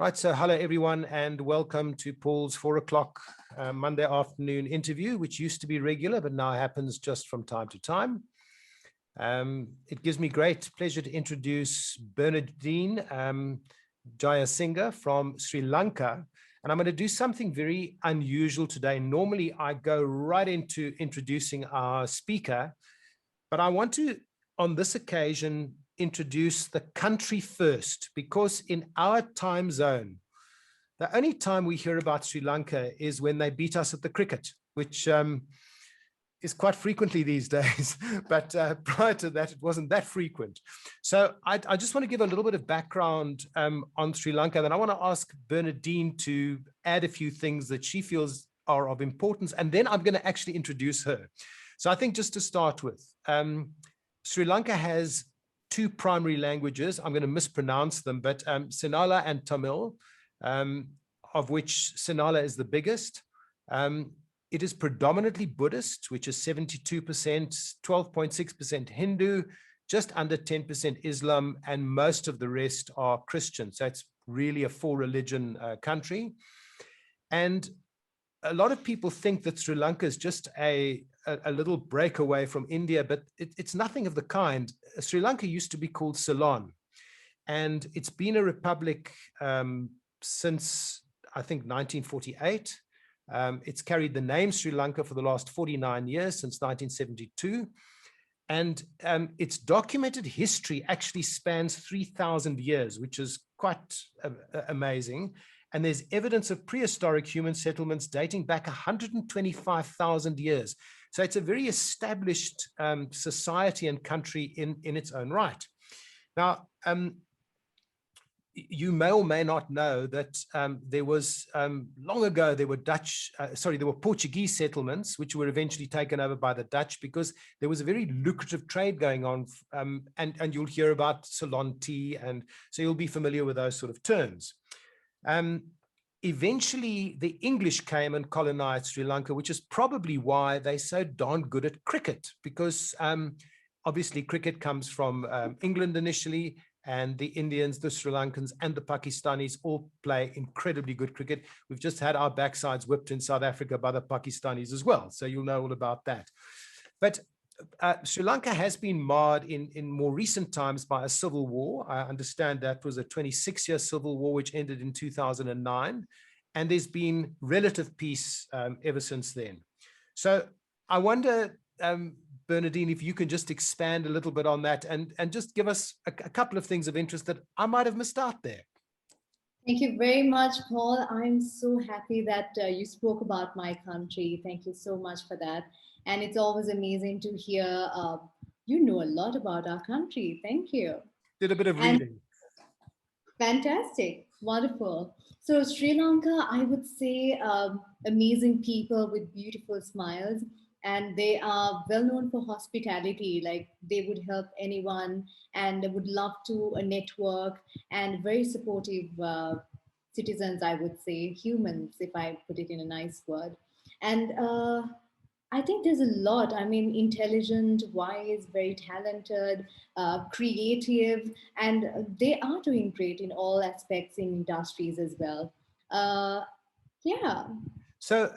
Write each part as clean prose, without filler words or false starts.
Right, so hello everyone and welcome to Paul's 4 o'clock Monday afternoon interview, which used to be regular, but now happens just from time to time. It gives me great pleasure to introduce Bernadine Jayasinghe from Sri Lanka. And I'm going to do something very unusual today. Normally, I go right into introducing our speaker, but I want to, on this occasion, introduce the country first, because in our time zone, the only time we hear about Sri Lanka is when they beat us at the cricket, which is quite frequently these days. But prior to that, it wasn't that frequent. So I just want to give a little bit of background on Sri Lanka. Then I want to ask Bernadine to add a few things that she feels are of importance. And then I'm going to actually introduce her. So I think just to start with, Sri Lanka has two primary languages. I'm going to mispronounce them, but Sinhala and Tamil, of which Sinhala is the biggest. It is predominantly Buddhist, which is 72%, 12.6% Hindu, just under 10% Islam, and most of the rest are Christian. So it's really a four-religion country. And a lot of people think that Sri Lanka is just a little breakaway from India, but it's nothing of the kind. Sri Lanka used to be called Ceylon, and it's been a republic since, I think, 1948. It's carried the name Sri Lanka for the last 49 years, since 1972. And its documented history actually spans 3,000 years, which is quite amazing. And there's evidence of prehistoric human settlements dating back 125,000 years. So it's a very established society and country in its own right. Now, you may or may not know that there was, long ago, there were Portuguese settlements, which were eventually taken over by the Dutch, because there was a very lucrative trade going on. And you'll hear about Ceylon tea, and so you'll be familiar with those sort of terms. Eventually, the English came and colonized Sri Lanka, which is probably why they're so darn good at cricket, because obviously cricket comes from England initially, and the Indians, the Sri Lankans, and the Pakistanis all play incredibly good cricket. We've just had our backsides whipped in South Africa by the Pakistanis as well, so you'll know all about that. But Sri Lanka has been marred in more recent times by a civil war. I understand that was a 26-year civil war, which ended in 2009. And there's been relative peace ever since then. So I wonder, Bernadine, if you can just expand a little bit on that and just give us a couple of things of interest that I might have missed out there. Thank you very much, Paul. I'm so happy that you spoke about my country. Thank you so much for that. And it's always amazing to hear you know a lot about our country. Thank you. Did a bit of reading. Fantastic. Wonderful. So Sri Lanka, I would say amazing people with beautiful smiles. And they are well known for hospitality, like they would help anyone and they would love to network, and very supportive citizens, I would say, humans, if I put it in a nice word. And I think there's a lot. I mean, intelligent, wise, very talented, creative, and they are doing great in all aspects in industries as well. Yeah. So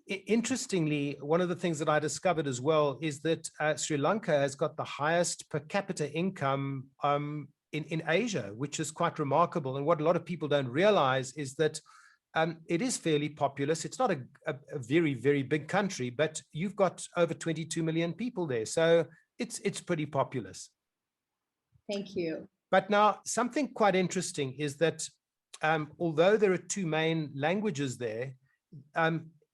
interestingly, one of the things that I discovered as well is that Sri Lanka has got the highest per capita income in Asia, which is quite remarkable. And what a lot of people don't realize is that it is fairly populous. It's not a very, very big country, but you've got over 22 million people there. So it's pretty populous. Thank you. But now something quite interesting is that although there are two main languages there,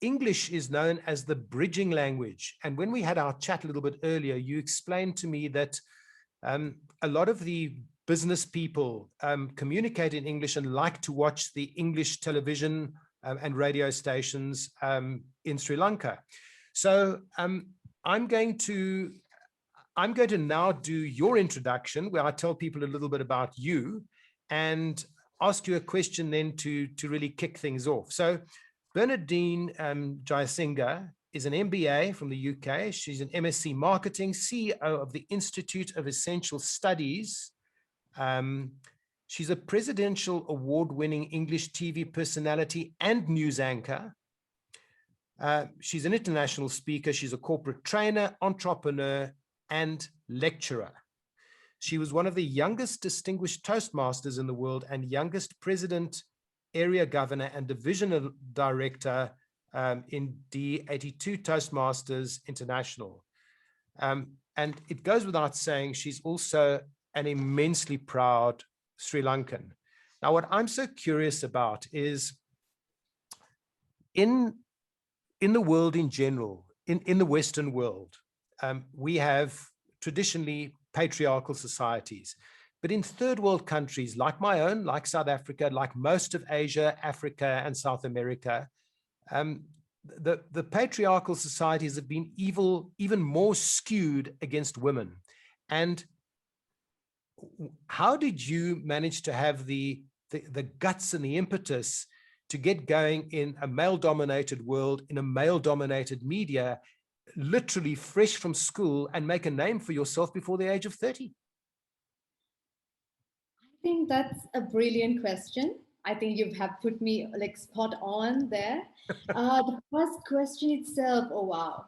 English is known as the bridging language. And when we had our chat a little bit earlier, you explained to me that a lot of the business people communicate in English and like to watch the English television and radio stations in Sri Lanka. So I'm going to now do your introduction, where I tell people a little bit about you and ask you a question then to really kick things off. So Bernadine Jayasinghe is an MBA from the UK. She's an MSc Marketing, CEO of the Institute of Essential Studies. She's a presidential award-winning English TV personality and news anchor. She's an international speaker. She's a corporate trainer, entrepreneur, and lecturer. She was one of the youngest distinguished Toastmasters in the world and youngest president, area governor, and divisional director in D82 Toastmasters International. And it goes without saying, she's also an immensely proud Sri Lankan. Now, what I'm so curious about is in the world in general, in the Western world, we have traditionally patriarchal societies. But in third world countries like my own, like South Africa, like most of Asia, Africa, and South America, the patriarchal societies have been even more skewed against women. And how did you manage to have the guts and the impetus to get going in a male-dominated world, in a male-dominated media, literally fresh from school, and make a name for yourself before the age of 30? I think that's a brilliant question. I think you have put me like spot on there. The first question itself, oh wow.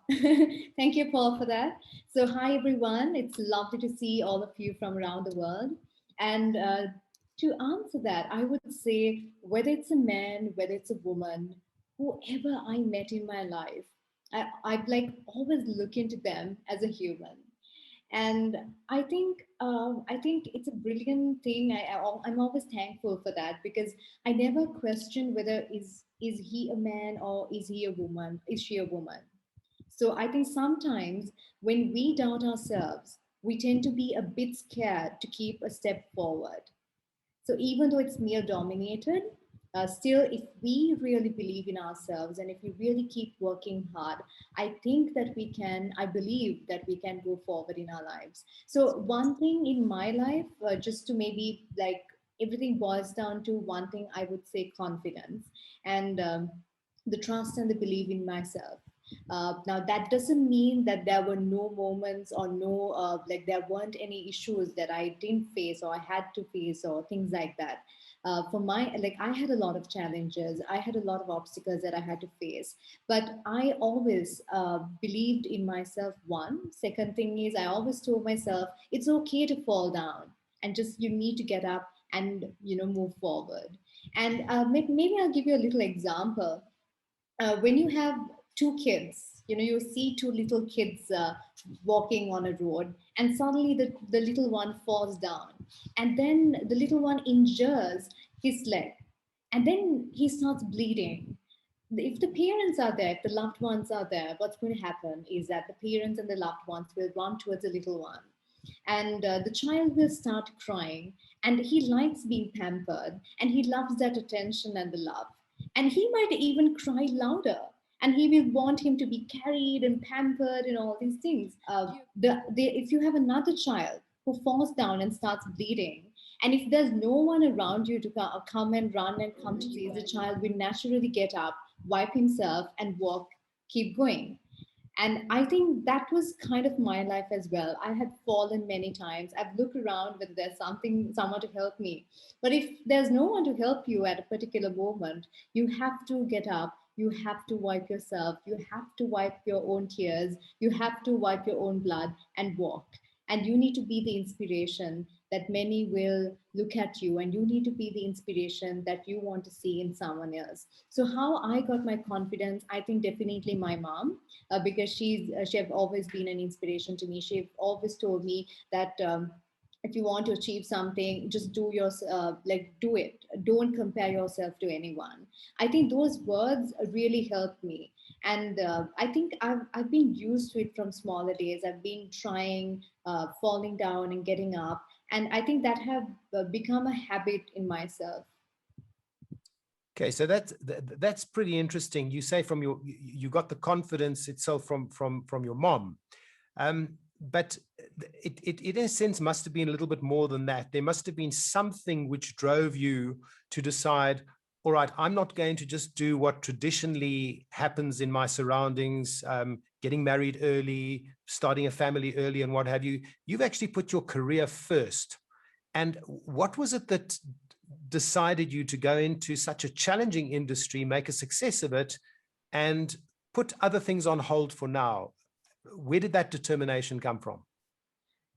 Thank you, Paul, for that. So, hi everyone. It's lovely to see all of you from around the world. And to answer that, I would say whether it's a man, whether it's a woman, whoever I met in my life, I've like always look into them as a human. And I think it's a brilliant thing. I'm always thankful for that because I never question whether is he a man or is he a woman, is she a woman. So I think sometimes when we doubt ourselves, we tend to be a bit scared to keep a step forward. So even though it's male dominated, still, if we really believe in ourselves and if we really keep working hard, I think that we can, I believe that we can go forward in our lives. So, one thing in my life, just to maybe like everything boils down to one thing, I would say confidence and the trust and the belief in myself. Now, that doesn't mean that there were no moments or no, like, there weren't any issues that I didn't face or I had to face or things like that. For my, like, I had a lot of challenges, I had a lot of obstacles that I had to face, but I always believed in myself. One second thing is, I always told myself it's okay to fall down and just you need to get up and move forward. And maybe I'll give you a little example. When you have two kids, you see two little kids walking on a road, and suddenly the little one falls down, and then the little one injures his leg, and then he starts bleeding. If the parents are there, if the loved ones are there, what's going to happen is that the parents and the loved ones will run towards the little one, and the child will start crying, and he likes being pampered, and he loves that attention and the love, and he might even cry louder, and he will want him to be carried and pampered and all these things. If you have another child who falls down and starts bleeding, and if there's no one around you to come and run and come to see, the child will naturally get up, wipe himself, and walk, keep going. And I think that was kind of my life as well. I had fallen many times. I've looked around whether there's someone to help me. But if there's no one to help you at a particular moment, you have to get up. You have to wipe yourself. You have to wipe your own tears. You have to wipe your own blood and walk. And you need to be the inspiration that many will look at you, and you need to be the inspiration that you want to see in someone else. So, how I got my confidence, I think definitely my mom, because she have always been an inspiration to me. She always told me that if you want to achieve something, just do it. Don't compare yourself to anyone. I think those words really helped me, and I think I've been used to it from smaller days. I've been trying, falling down and getting up, and I think that have become a habit in myself. Okay, so that's pretty interesting. You say you got the confidence itself from your mom, but it in a sense must have been a little bit more than that. There must have been something which drove you to decide, all right, I'm not going to just do what traditionally happens in my surroundings, getting married early, starting a family early, and what have you. You've actually put your career first. And what was it that decided you to go into such a challenging industry, make a success of it, and put other things on hold for now? Where did that determination come from?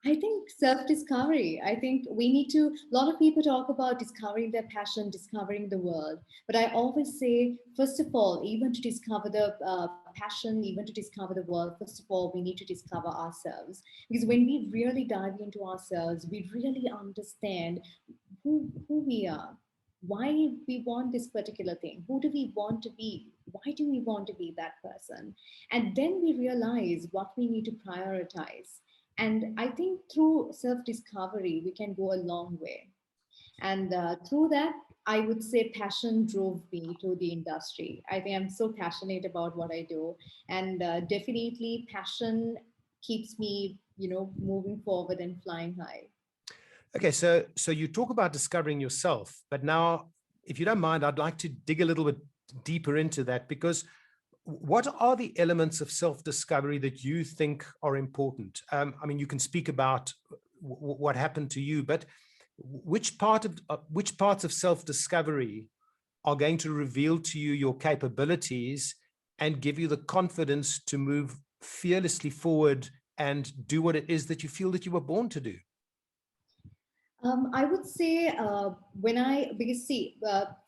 I think self-discovery. I think we need to, a lot of people talk about discovering their passion, discovering the world. But I always say, first of all, even to discover the passion, even to discover the world, first of all, we need to discover ourselves. Because when we really dive into ourselves, we really understand who we are, why we want this particular thing, who do we want to be, why do we want to be that person, and then we realize what we need to prioritize. And I think through self discovery we can go a long way. And through that, I would say passion drove me to the industry. I think I'm so passionate about what I do, and definitely passion keeps me, moving forward and flying high. Okay, so you talk about discovering yourself, but now, if you don't mind, I'd like to dig a little bit deeper into that, because what are the elements of self-discovery that you think are important? I mean, you can speak about what happened to you, but which parts of self-discovery are going to reveal to you your capabilities and give you the confidence to move fearlessly forward and do what it is that you feel that you were born to do? I would say because see,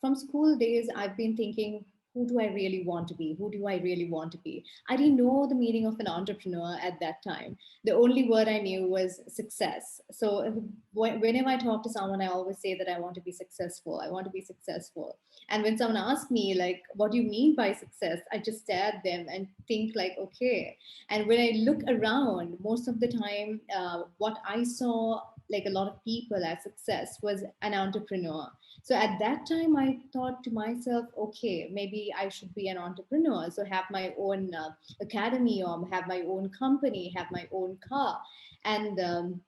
from school days, I've been thinking, who do I really want to be? Who do I really want to be? I didn't know the meaning of an entrepreneur at that time. The only word I knew was success. So whenever I talk to someone, I always say that I want to be successful. I want to be successful. And when someone asks me, like, what do you mean by success? I just stare at them and think, like, okay. And when I look around, most of the time, what I saw, like a lot of people as success, was an entrepreneur. So at that time I thought to myself, okay, maybe I should be an entrepreneur, so have my own academy, or have my own company, have my own car. And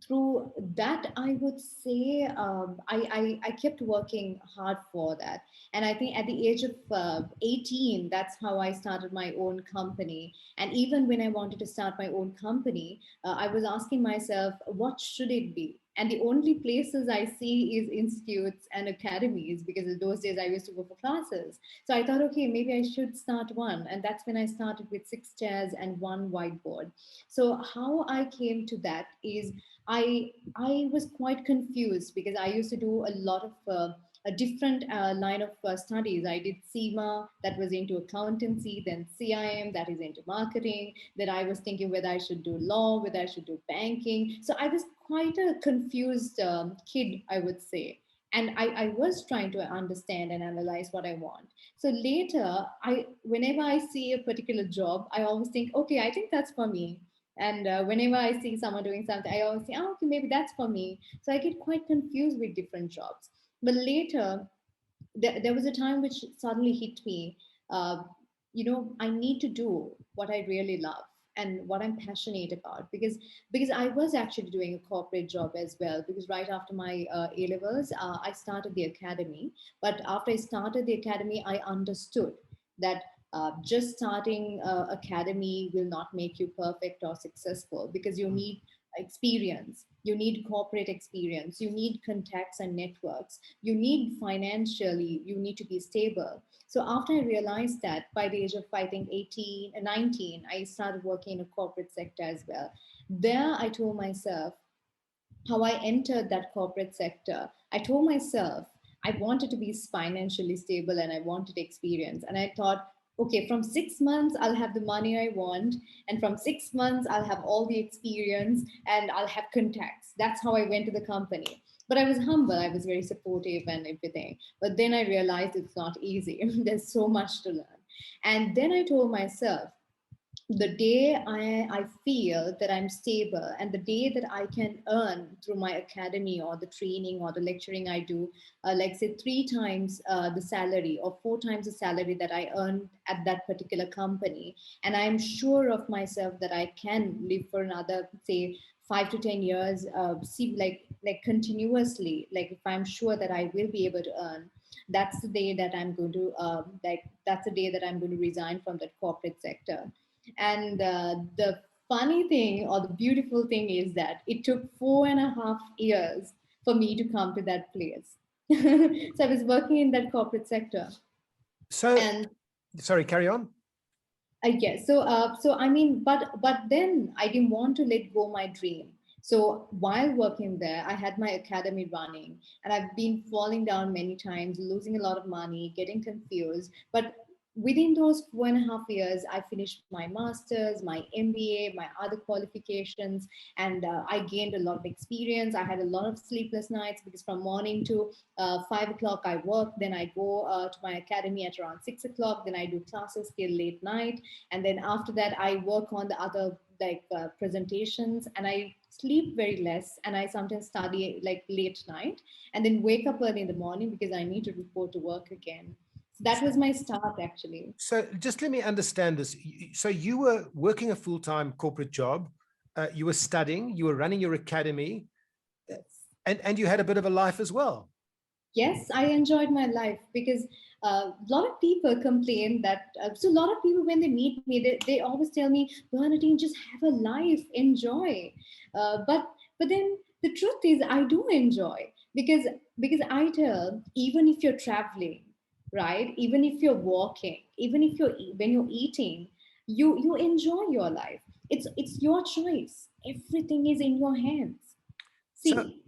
through that, I would say, I kept working hard for that. And I think at the age of 18, that's how I started my own company. And even when I wanted to start my own company, I was asking myself, what should it be? And the only places I see is institutes and academies, because in those days I used to go for classes. So I thought, okay, maybe I should start one. And that's when I started with 6 chairs and one whiteboard. So how I came to that is, I was quite confused, because I used to do a lot of a different line of studies. I did SEMA, that was into accountancy, then CIM, that is into marketing. Then I was thinking whether I should do law, whether I should do banking. So I was quite a confused kid, I would say. And I was trying to understand and analyze what I want. So later, whenever I see a particular job, I always think, okay, I think that's for me. And whenever I see someone doing something, I always say, oh, okay, maybe that's for me. So I get quite confused with different jobs. But later, there was a time which suddenly hit me. Uh, I need to do what I really love and what I'm passionate about, because I was actually doing a corporate job as well. Because right after my A levels, I started the academy. But after I started the academy, I understood that just starting academy will not make you perfect or successful, because you need experience, you need corporate experience, you need contacts and networks, you need financially, you need to be stable. So after I realized that, by the age of, I think, 18 and 19, I started working in a corporate sector as well. There I told myself, how I entered that corporate sector, I told myself I wanted to be financially stable and I wanted experience. And I thought, okay, from 6 months, I'll have the money I want. And from 6 months, I'll have all the experience and I'll have contacts. That's how I went to the company. But I was humble, I was very supportive and everything. But then I realized it's not easy. There's so much to learn. And then I told myself, the day I feel that I'm stable, and the day that I can earn through my academy or the training or the lecturing I do, like say 3 times the salary or 4 times the salary that I earned at that particular company, and I'm sure of myself that I can live for another, say, 5 to 10 years, see, like continuously, like if I'm sure that I will be able to earn, that's the day that I'm going to that's the day that I'm going to resign from that corporate sector. And the funny thing or the beautiful thing is that it took 4.5 years for me to come to that place. So I was working in that corporate sector. So, And sorry, carry on. yes. So I mean, but then I didn't want to let go my dream. So while working there, I had my academy running, and I've been falling down many times, losing a lot of money, getting confused. But within those 4.5 years, I finished my master's, my MBA, my other qualifications, and I gained a lot of experience. I had a lot of sleepless nights because from morning to 5 o'clock I work, then I go to my academy at around 6 o'clock, then I do classes till late night, and then after that I work on the other presentations, and I sleep very less, and I sometimes study like late night, and then wake up early in the morning because I need to report to work again. So that was my start actually. So just let me understand this. So you were working a full-time corporate job, you were studying, you were running your academy, Yes. and you had a bit of a life as well. Yes, I enjoyed my life because a lot of people complain that. So a lot of people, when they meet me, they always tell me, Bernadine, just have a life, enjoy. But then the truth is, I do enjoy because I tell, even if you're traveling, right? Even if you're walking, even if when you're eating, you enjoy your life. It's your choice. Everything is in your hands. So, See.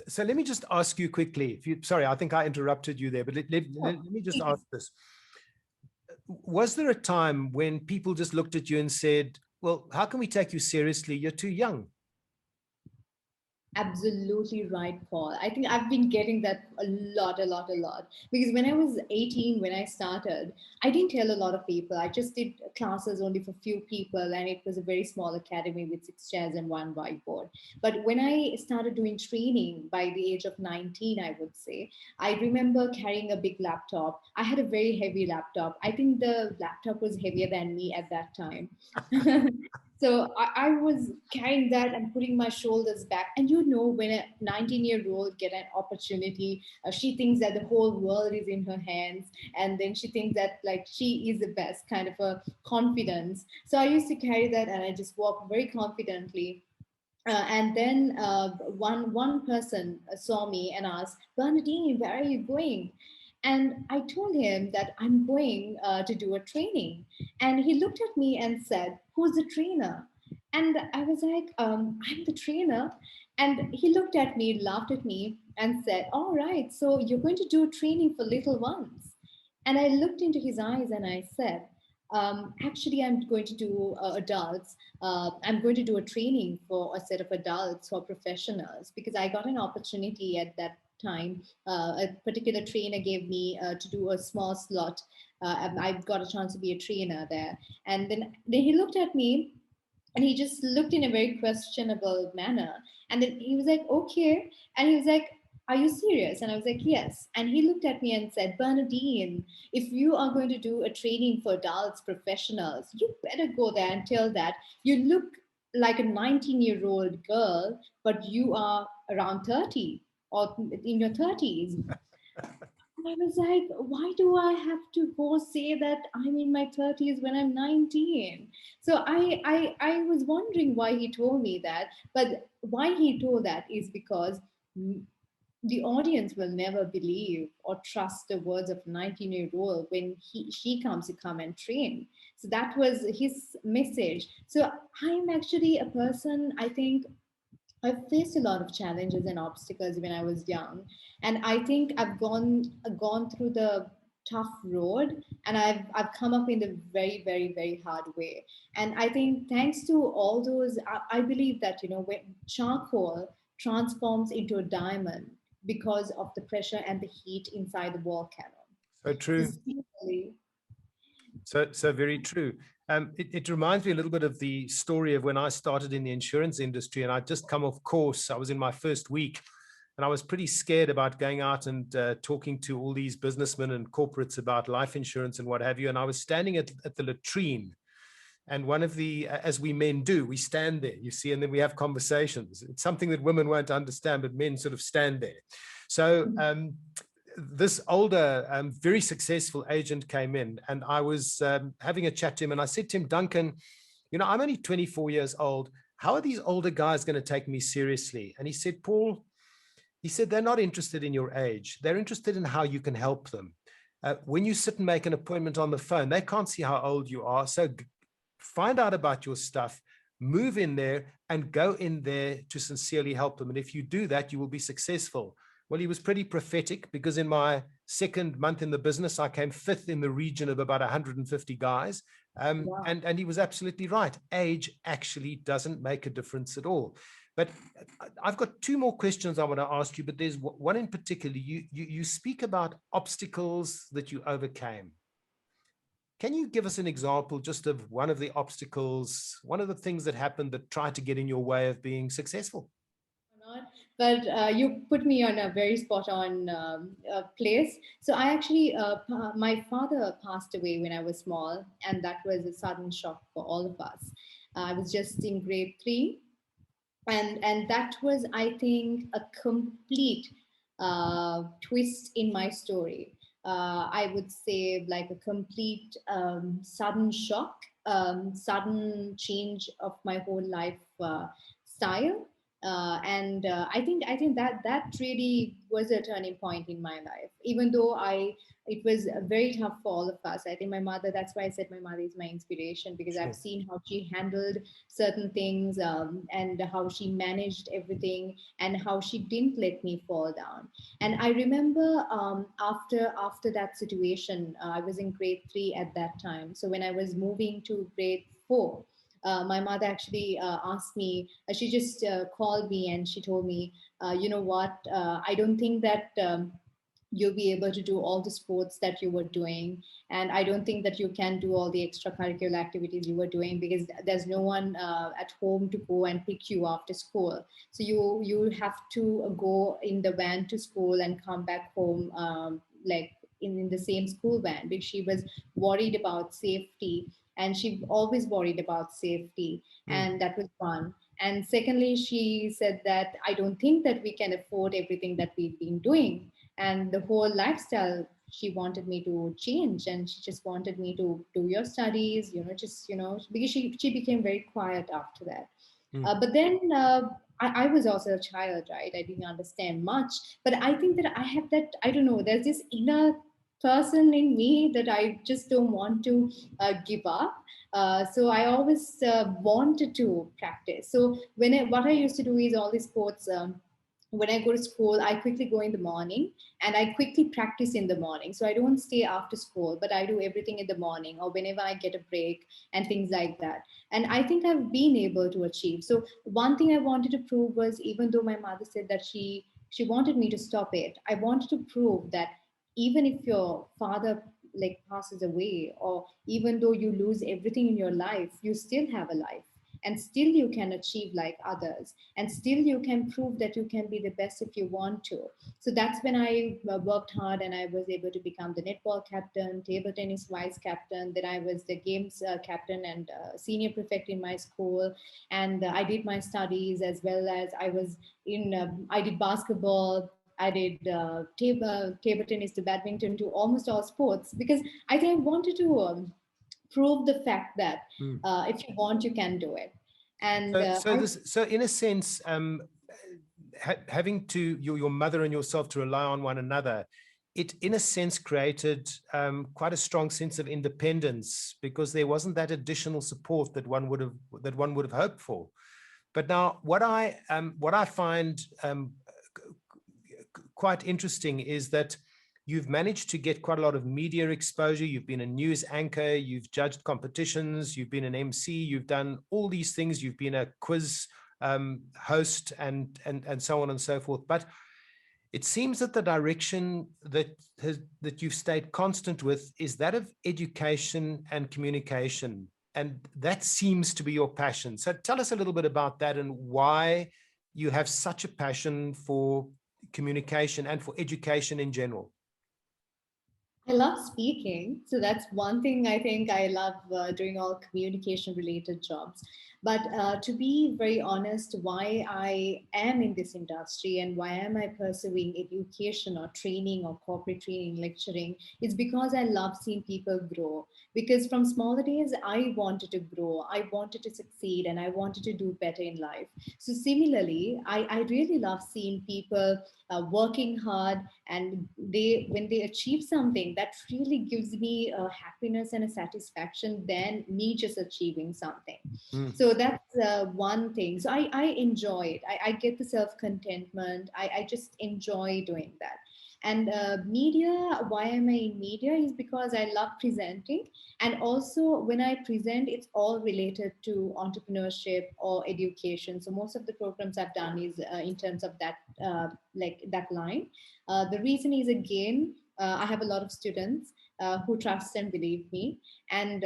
so let me just ask you quickly. If you, sorry, I think I interrupted you there, but Oh, let me just please. ask this. Was there a time when people just looked at you and said, well, how can we take you seriously? You're too young. Absolutely right, Paul. I think I've been getting that a lot. Because when I was 18, when I started, I didn't tell a lot of people. I just did classes only for few people, and it was a very small academy with 6 chairs and one whiteboard. But when I started doing training by the age of 19, I would say, I remember carrying a big laptop. I had a very heavy laptop. I think the laptop was heavier than me at that time. So I was carrying that and putting my shoulders back. And when a 19-year-old get an opportunity, she thinks that the whole world is in her hands, and then she thinks that like she is the best, kind of a confidence. So I used to carry that, and I just walk very confidently. And then one person saw me and asked, Bernadine, where are you going? And I told him that I'm going to do a training. And he looked at me and said, who's the trainer? And I was like, I'm the trainer. And he looked at me, laughed at me, and said, all right, so you're going to do training for little ones. And I looked into his eyes and I said, actually, I'm going to do adults. I'm going to do a training for a set of adults who are professionals because I got an opportunity at that time. A particular trainer gave me to do a small slot. And I got a chance to be a trainer there. And then he looked at me and he just looked in a very questionable manner. And then he was like, okay. And he was like, are you serious? And I was like, yes. And he looked at me and said, Bernadine, if you are going to do a training for adults, professionals, you better go there and tell that you look like a 19-year-old girl, but you are around 30 or in your 30s. I was like, why do I have to go say that I'm in my 30s when I'm 19? So I was wondering why he told me that. But why he told that is because the audience will never believe or trust the words of a 19-year-old when she comes to come and train. So that was his message. So I'm actually a person, I think, I've faced a lot of challenges and obstacles when I was young, and I think I've gone through the tough road, and I've come up in the very hard way. And I think thanks to all those, I believe that when charcoal transforms into a diamond because of the pressure and the heat inside the volcano. So So true. seriously, So very true. It reminds me a little bit of the story of when I started in the insurance industry, and I'd just come off course. I was in my first week, and I was pretty scared about going out and talking to all these businessmen and corporates about life insurance and what have you. And I was standing at the latrine, and one of the, as we men do, we stand there, you see, and then we have conversations. It's something that women won't understand, but men sort of stand there. So this older, very successful agent came in, and I was having a chat to him, and I said to him, Duncan, I'm only 24 years old. How are these older guys going to take me seriously? And he said, Paul, He said they're not interested in your age. They're interested in how you can help them. When you sit and make an appointment on the phone, they can't see how old you are. So find out about your stuff, move in there, and go in there to sincerely help them. And if you do that, you will be successful. Well, he was pretty prophetic, because in my second month in the business, I came fifth in the region of about 150 guys. Wow. And he was absolutely right. Age actually doesn't make a difference at all. But I've got two more questions I want to ask you, but there's one in particular. You speak about obstacles that you overcame. Can you give us an example just of one of the obstacles, one of the things that happened that tried to get in your way of being successful? Not. But you put me on a very spot on place. So I actually, my father passed away when I was small, and that was a sudden shock for all of us. I was just in grade three, and that was, I think, a complete twist in my story. I would say like a complete sudden shock, sudden change of my whole life style. And I think that really was a turning point in my life. Even though I it was very tough for all of us. I think my mother. That's why I said my mother is my inspiration, because I've Sure. seen how she handled certain things, and how she managed everything, and how she didn't let me fall down. And I remember, after that situation, I was in grade three at that time. So when I was moving to grade four, my mother actually asked me. She just called me and she told me, you know what? I don't think that. You'll be able to do all the sports that you were doing, and I don't think that you can do all the extracurricular activities you were doing, because there's no one at home to go and pick you after school. So you have to go in the van to school and come back home, like in the same school van, because she was worried about safety, and she always worried about safety. Mm, And that was one. And secondly, she said that I don't think that we can afford everything that we've been doing, and the whole lifestyle she wanted me to change, and she just wanted me to do your studies, just because she became very quiet after that. mm, But then I was also a child, right? I didn't understand much, but I think that I have that, I don't know, there's this inner person in me that I just don't want to give up. So I always wanted to practice. So what I used to do is all these sports. When I go to school, I quickly go in the morning and I quickly practice in the morning. So I don't stay after school, but I do everything in the morning or whenever I get a break and things like that. And I think I've been able to achieve. So one thing I wanted to prove was, even though my mother said that she wanted me to stop it, I wanted to prove that even if your father like passes away, or even though you lose everything in your life, you still have a life, and still you can achieve like others, and still you can prove that you can be the best if you want to. So that's when I worked hard, and I was able to become the netball captain, table tennis vice captain, then I was the games captain and senior prefect in my school. And I did my studies, as well as I did basketball, I did table tennis to badminton to almost all sports, because I think I wanted to prove the fact that mm. if you want, you can do it. And So in a sense, having to your mother and yourself to rely on one another, it in a sense created quite a strong sense of independence, because there wasn't that additional support that one would have hoped for. But now, what I find quite interesting is that you've managed to get quite a lot of media exposure. You've been a news anchor, you've judged competitions, you've been an MC, you've done all these things. You've been a quiz host and so on and so forth. But it seems that the direction that you've stayed constant with is that of education and communication. And that seems to be your passion. So tell us a little bit about that, and why you have such a passion for communication and for education in general. I love speaking. So that's one thing I think I love doing, all communication related jobs. But to be very honest, why I am in this industry and why am I pursuing education or training or corporate training, lecturing, is because I love seeing people grow. because from smaller days I wanted to grow, I wanted to succeed, and I wanted to do better in life. So similarly, I really love seeing people working hard, and they when they achieve something, that really gives me a happiness and a satisfaction than me just achieving something. Mm. So that's one thing. So I enjoy it. I get the self contentment. I just enjoy doing that. And media, why am I in media, is because I love presenting. And also when I present, it's all related to entrepreneurship or education. So most of the programs I've done is in terms of that, like that line. The reason is, again, I have a lot of students who trust and believe me. And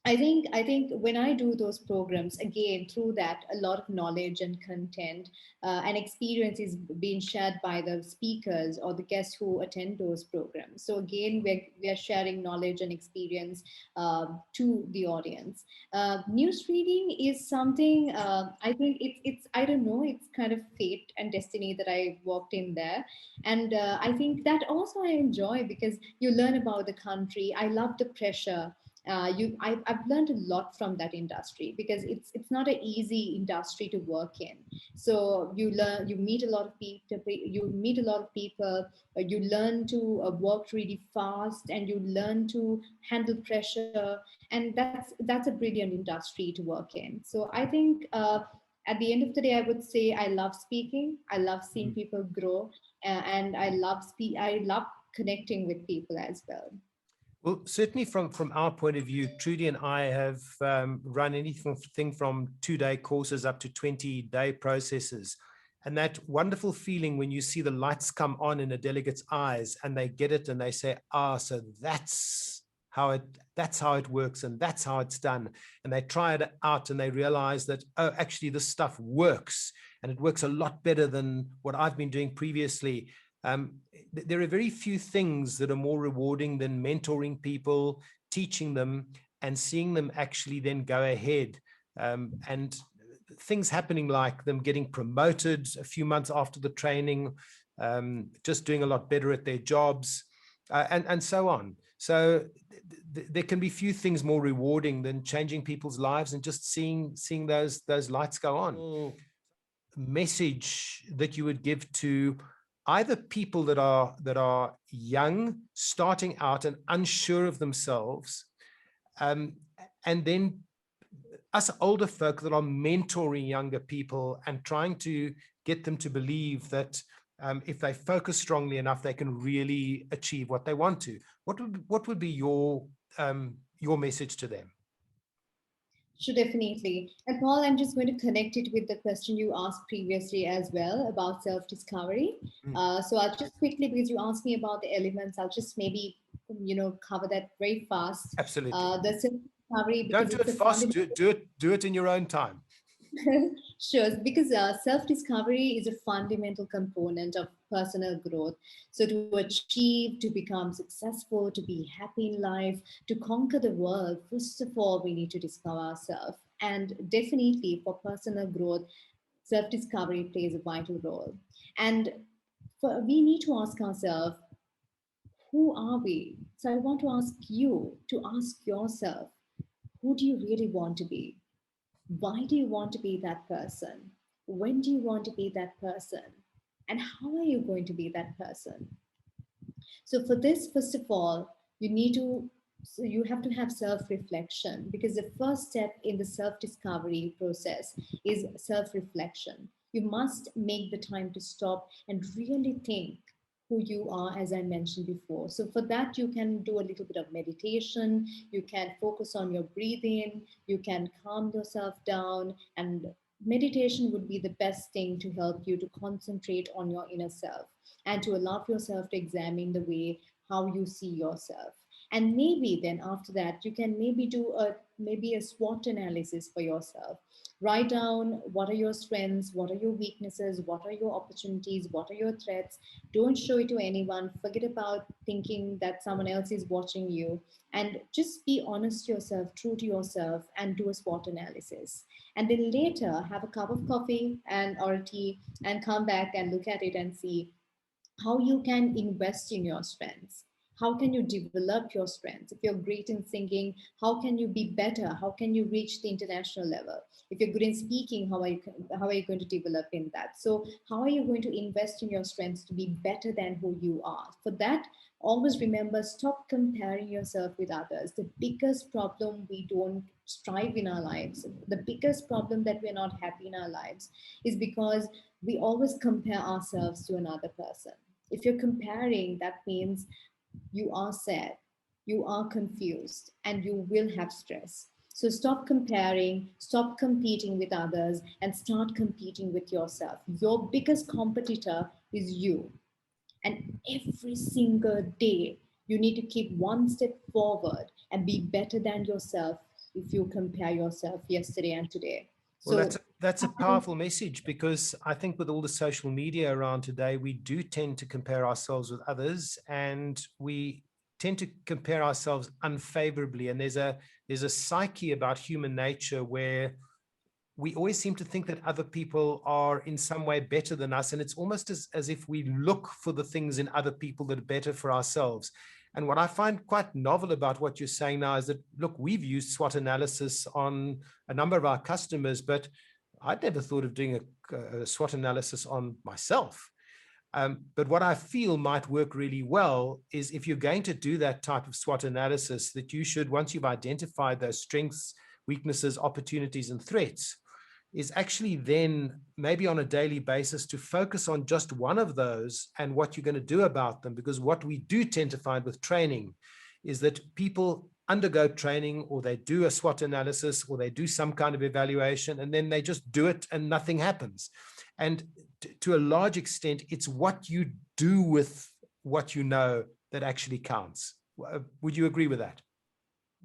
I think when I do those programs, again, through that, a lot of knowledge and content and experience is being shared by the speakers or the guests who attend those programs. So again, we're sharing knowledge and experience to the audience. News reading is something, I think it's I don't know, it's kind of fate and destiny that I walked in there. And I think that also I enjoy, because you learn about the country. I love the pressure. I've learned a lot from that industry, because it's not an easy industry to work in. So you meet a lot of people, you learn to work really fast, and you learn to handle pressure. And that's a brilliant industry to work in. So I think at the end of the day, I would say I love speaking, I love seeing Mm. people grow, and I love connecting with people as well. Well, certainly from our point of view, Trudy and I have run anything from 2-day courses up to 20-day processes. And that wonderful feeling when you see the lights come on in a delegate's eyes and they get it and they say, so that's how it works and that's how it's done. And they try it out and they realize that, actually this stuff works, and it works a lot better than what I've been doing previously. There are very few things that are more rewarding than mentoring people, teaching them, and seeing them actually then go ahead. And things happening, like them getting promoted a few months after the training, just doing a lot better at their jobs, and so on. So there can be few things more rewarding than changing people's lives and just seeing those lights go on. Message that you would give to either people that are young, starting out and unsure of themselves, and then us older folk that are mentoring younger people and trying to get them to believe that if they focus strongly enough, they can really achieve what they want to. What would be your message to them? Sure, definitely. And Paul, I'm just going to connect it with the question you asked previously as well about self-discovery. Mm. So I'll just quickly, because you asked me about the elements, I'll just maybe, cover that very fast. Absolutely. The self-discovery, Don't because do it's it a fast. fundamental. Do it in your own time. Sure, because self-discovery is a fundamental component of personal growth. So to achieve, to become successful, to be happy in life, to conquer the world, first of all, we need to discover ourselves. And definitely for personal growth, self-discovery plays a vital role. And we need to ask ourselves, who are we? So I want to ask you to ask yourself, who do you really want to be? Why do you want to be that person? When do you want to be that person? And how are you going to be that person? So for this, first of all, you have to have self-reflection, because the first step in the self-discovery process is self-reflection. You must make the time to stop and really think who you are, as I mentioned before. So for that, you can do a little bit of meditation, you can focus on your breathing, you can calm yourself down, and meditation would be the best thing to help you to concentrate on your inner self and to allow yourself to examine the way how you see yourself. And maybe then after that, you can maybe do a SWOT analysis for yourself. Write down what are your strengths, what are your weaknesses, what are your opportunities, what are your threats. Don't show it to anyone. Forget about thinking that someone else is watching you, and just be honest to yourself, true to yourself, and do a SWOT analysis. And then later have a cup of coffee and or tea and come back and look at it and see how you can invest in your strengths, How can you develop your strengths? If you're great in singing, how can you be better? How can you reach the international level? If you're good in speaking, how are you going to develop in that? So how are you going to invest in your strengths to be better than who you are? For that, always remember, stop comparing yourself with others. The biggest problem we don't strive in our lives, the biggest problem that we're not happy in our lives, is because we always compare ourselves to another person. If you're comparing, that means you are sad, you are confused, and you will have stress. So stop comparing, stop competing with others, and start competing with yourself. Your biggest competitor is you. And every single day, you need to keep one step forward and be better than yourself if you compare yourself yesterday and today. Well, So, that's a powerful message, because I think with all the social media around today, we do tend to compare ourselves with others, and we tend to compare ourselves unfavorably. And there's a psyche about human nature where we always seem to think that other people are in some way better than us. And it's almost as if we look for the things in other people that are better for ourselves. And what I find quite novel about what you're saying now is that, look, we've used SWOT analysis on a number of our customers, but I'd never thought of doing a SWOT analysis on myself. But what I feel might work really well is, if you're going to do that type of SWOT analysis, that you should, once you've identified those strengths, weaknesses, opportunities, and threats, is actually then maybe on a daily basis to focus on just one of those and what you're going to do about them. Because what we do tend to find with training is that people undergo training, or they do a SWOT analysis, or they do some kind of evaluation, and then they just do it and nothing happens. And to a large extent, it's what you do with what you know that actually counts. Would you agree with that?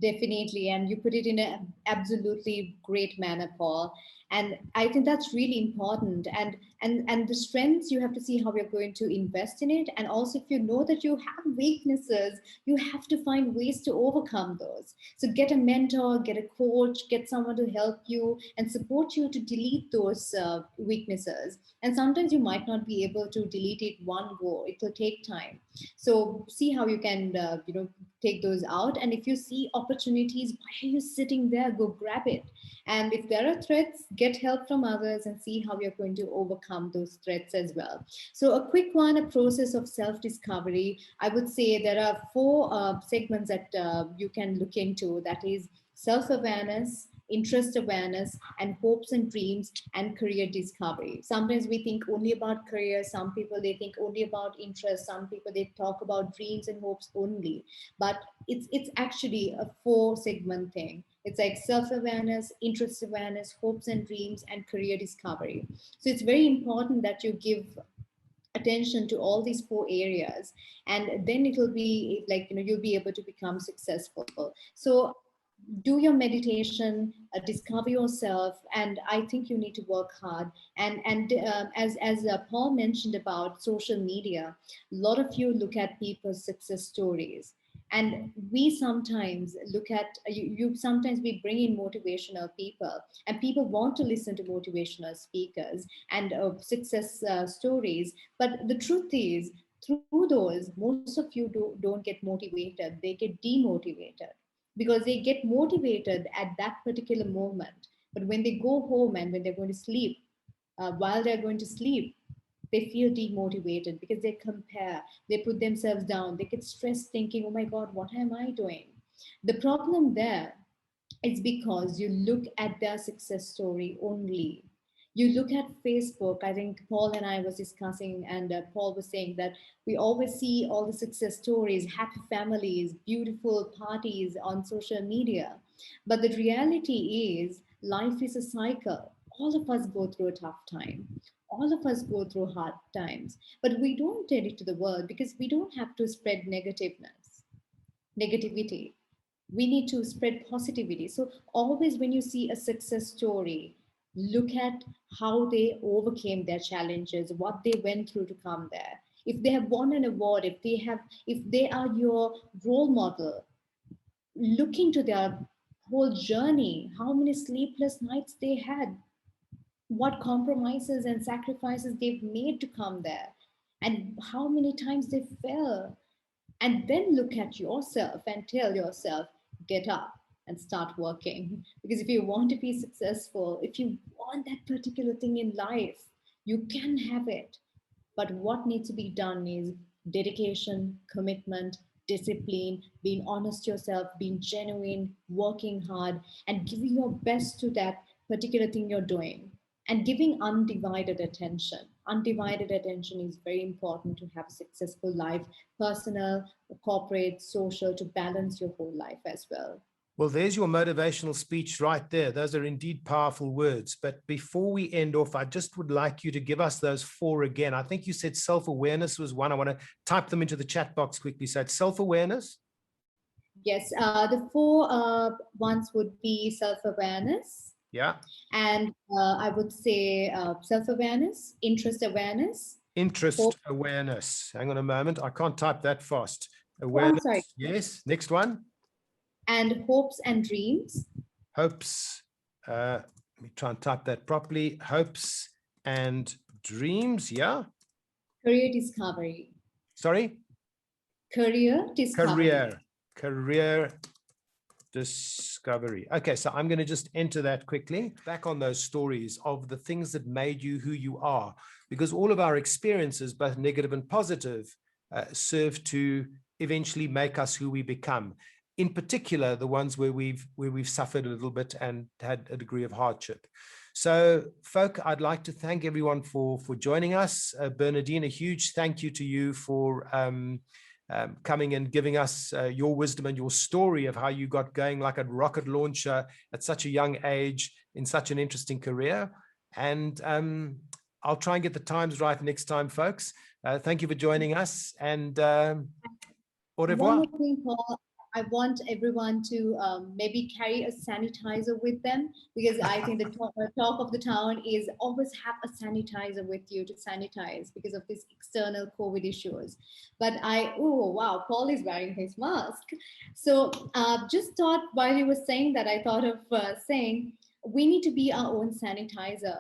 definitely, and you put it in an absolutely great manner, Paul. And I think that's really important. And the strengths, you have to see how you're going to invest in it. And also, if you know that you have weaknesses, you have to find ways to overcome those. So get a mentor, get a coach, get someone to help you and support you to delete those weaknesses. And sometimes you might not be able to delete it one go. It will take time. So see how you can, take those out. And if you see opportunities, why are you sitting there? Go grab it. And if there are threats, get help from others and see how you're going to overcome those threats as well. So a quick one, a process of self-discovery. I would say there are four segments that you can look into. That is self-awareness, interest awareness, and hopes and dreams, and career discovery. Sometimes we think only about career. Some people, they think only about interest. Some people, they talk about dreams and hopes only. But it's actually a four segment thing. It's like self-awareness, interest awareness, hopes and dreams, and career discovery. So it's very important that you give attention to all these four areas, and then it will be like, you'll be able to become successful. So do your meditation, discover yourself, and I think you need to work hard. And as Paul mentioned about social media, a lot of you look at people's success stories, and we sometimes look at sometimes we bring in motivational people, and people want to listen to motivational speakers and success stories. But the truth is, through those, most of you don't get motivated, they get demotivated, because they get motivated at that particular moment. But when they go home and when they're going to sleep, while they're going to sleep, they feel demotivated because they compare, they put themselves down, they get stressed thinking, oh my God, what am I doing? The problem there is because you look at their success story only. You look at Facebook. I think Paul and I was discussing, and Paul was saying that we always see all the success stories, happy families, beautiful parties on social media. But the reality is, life is a cycle. All of us go through a tough time. All of us go through hard times, but we don't tell it to the world because we don't have to spread negativity. We need to spread positivity. So always when you see a success story, look at how they overcame their challenges, what they went through to come there. If they have won an award, if they are your role model, look into their whole journey, how many sleepless nights they had, what compromises and sacrifices they've made to come there, and how many times they fell. And then look at yourself and tell yourself, get up and start working. Because if you want to be successful, if you want that particular thing in life, you can have it. But what needs to be done is dedication, commitment, discipline, being honest to yourself, being genuine, working hard, and giving your best to that particular thing you're doing. And giving undivided attention. Undivided attention is very important to have a successful life, personal, corporate, social, to balance your whole life as well. Well, there's your motivational speech right there. Those are indeed powerful words. But before we end off, I just would like you to give us those 4 again. I think you said self-awareness was one. I want to type them into the chat box quickly. So it's self-awareness. Yes, the 4 ones would be self-awareness. Yeah. And I would say self-awareness, interest awareness. Interest awareness. Hang on a moment. I can't type that fast. Oh, Awareness. sorry. Yes. Next one. And hopes and dreams. Hopes. Let me try and type that properly. Hopes and dreams. Yeah. Career discovery. Sorry. Career discovery. Career discovery. Okay, so I'm going to just enter that quickly. Back on those stories of the things that made you who you are, because all of our experiences, both negative and positive, serve to eventually make us who we become. In particular, the ones where we've suffered a little bit and had a degree of hardship. So, folk, I'd like to thank everyone for joining us. Bernadine, a huge thank you to you for coming and giving us your wisdom and your story of how you got going like a rocket launcher at such a young age in such an interesting career. And I'll try and get the times right next time, folks. Thank you for joining us, and au revoir. One more thing, Paul. I want everyone to maybe carry a sanitizer with them, because I think the talk of the town is always have a sanitizer with you to sanitize because of these external COVID issues. But oh wow, Paul is wearing his mask. So just thought while you were saying that, I thought of saying we need to be our own sanitizer,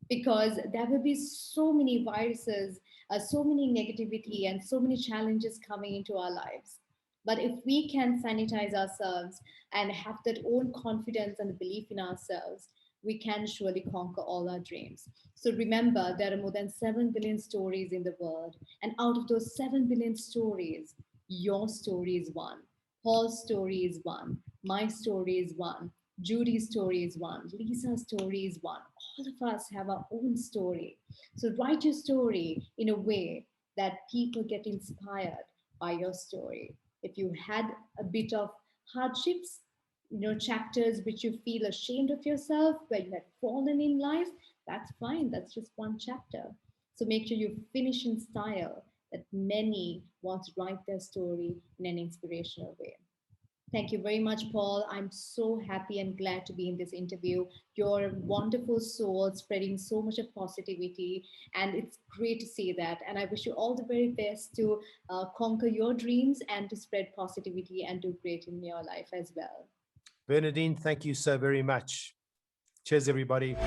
because there will be so many viruses, so many negativity, and so many challenges coming into our lives. But if we can sanitize ourselves and have that own confidence and belief in ourselves, we can surely conquer all our dreams. So remember, there are more than 7 billion stories in the world. And out of those 7 billion stories, your story is one. Paul's story is one. My story is one. Judy's story is one. Lisa's story is one. All of us have our own story. So write your story in a way that people get inspired by your story. If you had a bit of hardships, chapters which you feel ashamed of yourself, where you had fallen in life, that's fine. That's just one chapter. So make sure you finish in style that many want to write their story in an inspirational way. Thank you very much, Paul. I'm so happy and glad to be in this interview. You're a wonderful soul, spreading so much of positivity, and it's great to see that. And I wish you all the very best to conquer your dreams and to spread positivity and do great in your life as well. Bernadine, thank you so very much. Cheers, everybody.